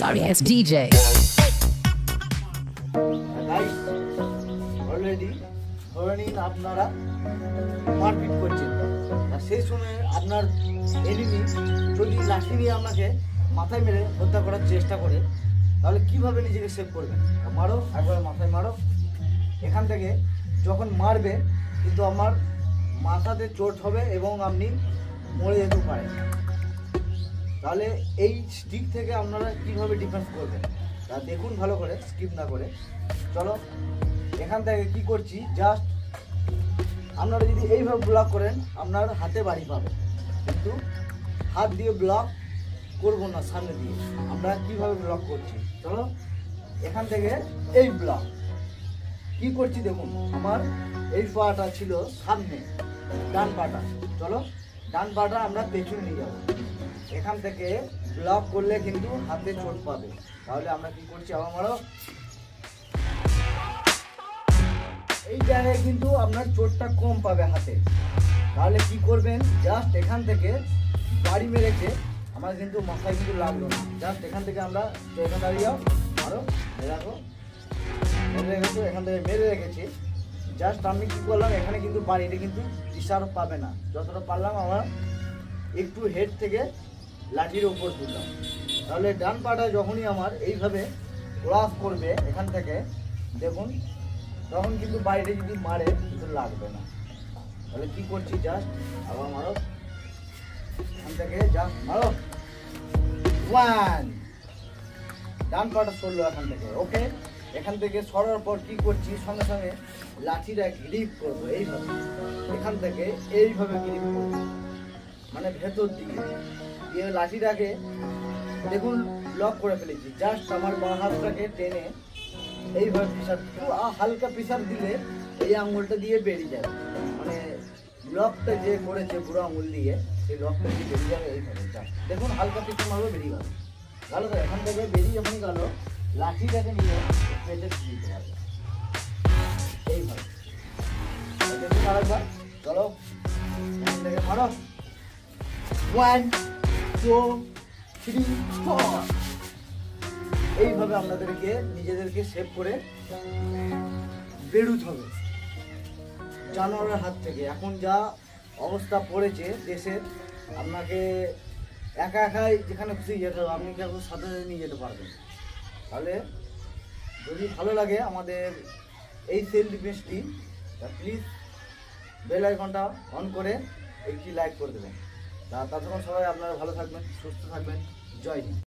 Notorious DJ. Already ধরে নিন আপনারা মারপিট করছেন, আর সেই সময় আপনার এনিমি যদি লাঠি নিয়ে আপনাকে মাথায় মেরে হত্যা করার চেষ্টা করে, তাহলে কিভাবে নিজেকে সেভ করবেন? মারো, একবার মাথায় মারো। এখান থেকে যখন মারবে কিন্তু আমার মাথাতে চোট হবে এবং আপনি মরে যেতে পারেন। তাহলে এই স্টিক থেকে আপনারা কিভাবে ডিফেন্স করবেন তা দেখুন ভালো করে, স্কিপ না করে। চলো এখান থেকে কি করছি, জাস্ট আপনারা যদি এইভাবে ব্লক করেন আপনার হাতে বাড়ি পাবে, কিন্তু হাত দিয়ে ব্লক করব না, সামনে দিয়ে আমরা কিভাবে ব্লক করছি। চলো এখান থেকে এই ব্লক কি করছি দেখুন, আমার এই পাটা ছিল সামনে, ডান পাটা। চলো ডান পাটা আমরা পেছনে নিয়ে যাবো। এখান থেকে ব্লক করলে কিন্তু হাতে চোট পাবে, তাহলে আমরা কি করছি, আবার মারো। এই জায়গায় কিন্তু আপনার চোটটা কম পাবে হাতে। তাহলে কি করবেন, জাস্ট এখান থেকে বাড়ি মেরেছে, আমার কিন্তু মাথায় কিন্তু লাগলো না। জাস্ট এখান থেকে আমরা এখানে দাঁড়িয়ে যাও, মারো, মেরে রাখো, মেরে রেখেছো, এখান থেকে মেরে রেখেছি। জাস্ট আমি কি করলাম, এখানে কিন্তু বাড়িটা কিন্তু ডিস্টার্ব পাবে না। যতটা পারলাম আমার একটু হেড থেকে লাঠির ওপর তুললাম। তাহলে ডান পাটা যখনই আমার এইভাবে ক্রস করবে এখান থেকে দেখুন, তখন কিন্তু বাইরে যদি মারে কিন্তু লাগবে না। তাহলে কি করছি, জাস্ট আবার মারো, এখান থেকে জাস্ট মারো, ওয়ান। ডান পাটা সরলো এখান থেকে, ওকে। এখান থেকে সরার পর কি করছি, সঙ্গে সঙ্গে লাঠিটা গ্রিপ করবো এইভাবে, এখান থেকে এইভাবে গ্রিপ করবো, মানে ভেতর দিকে দিয়ে লাঠিটাকে দেখুন লক করে ফেলেছি। জাস্ট আমার বাঁ হাতটাকে টেনে এইভাবে প্রেসার, হালকা প্রেসার দিলে এই আঙুলটা দিয়ে বেরিয়ে যাবে, মানে লকটা যে করেছে বুড়ো আঙুল দিয়ে, সেই লকটা দিয়ে বেরিয়ে যাবে এইভাবে। জাস্ট দেখুন হালকা প্রেসার মারবে, বেরিয়ে গেল। গেলো তো, এখান থেকে বেরিয়ে যখনই গেল লাঠিটাকে নিয়ে পেটে দিতে পারবে এইভাবে। দেখুন আরেকবার, চলো এখান থেকে মারো, 1 2 3 4। এইভাবে আপনাদেরকে নিজেদেরকে সেভ করে বেরোতে হবে জানোয়ারের হাত থেকে। এখন যা অবস্থা পড়েছে দেশের, আপনাকে একা একাই যেখানে খুশি যেতে হবে, আপনি কাউকে সাথে নিয়ে যেতে পারবেন। তাহলে যদি ভালো লাগে আমাদের এই সেলফ ডিফেন্সটি, প্লিজ বেল আইকনটা অন করে একটি লাইক করে দেবেন। ততক্ষণ সবাই আপনারা ভালো থাকবেন, সুস্থ থাকবেন। জয় হিন্দ।